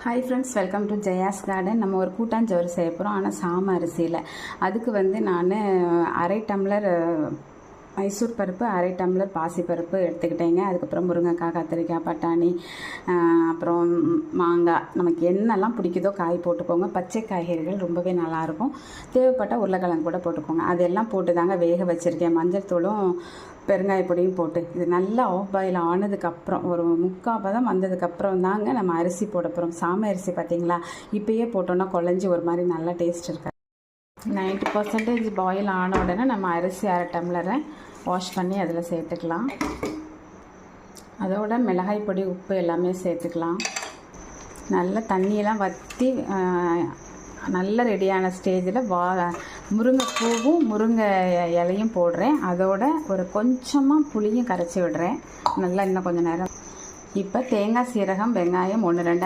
Hi friends, welcome to Jaya's garden. நம்ம ஒரு கூட்டாஞ்சோறு செய்ய போகிறோம், ஆனால் சாம அரிசியில். அதுக்கு வந்து நான் அரை டம்ளர் மைசூர் பருப்பு, அரை டம்ளர் பாசிப்பருப்பு எடுத்துக்கிட்டேங்க. அதுக்கப்புறம் முருங்கைக்காய், கத்திரிக்காய், பட்டாணி, அப்புறம் மாங்காய், நமக்கு என்னெல்லாம் பிடிக்குதோ காய் போட்டுக்கோங்க. பச்சை காய்கறிகள் ரொம்பவே நல்லாயிருக்கும். தேவைப்பட்ட உருளைக்கிழங்கு கூட போட்டுக்கோங்க. அதெல்லாம் போட்டு தாங்க வேக வச்சுருக்கேன். மஞ்சள் தூளும் பெருங்காய பொடியும் போட்டு இது நல்லா ஆஃப் பாயில் ஆனதுக்கப்புறம் ஒரு 3/4 பதம் வந்ததுக்கப்புறம் தாங்க நம்ம அரிசி போட போகிறோம். சாம அரிசி பார்த்திங்களா, இப்போயே போட்டோன்னா குழஞ்சி ஒரு மாதிரி நல்லா டேஸ்ட் இருக்காது. 90% பாயில் ஆன உடனே நம்ம அரிசி அரை டம்ளரை வாஷ் பண்ணி அதில் சேர்த்துக்கலாம். அதோட மிளகாய் பொடி, உப்பு எல்லாமே சேர்த்துக்கலாம். நல்ல தண்ணியெல்லாம் வற்றி நல்ல ரெடியான ஸ்டேஜில் முருங்கைப்பூவும் முருங்கை இலையும் போடுறேன். அதோட ஒரு கொஞ்சமாக புளியும் கரைச்சி விடுறேன். நல்லா இன்னும் கொஞ்சம் நேரம். இப்போ தேங்காய், சீரகம், வெங்காயம் 1-2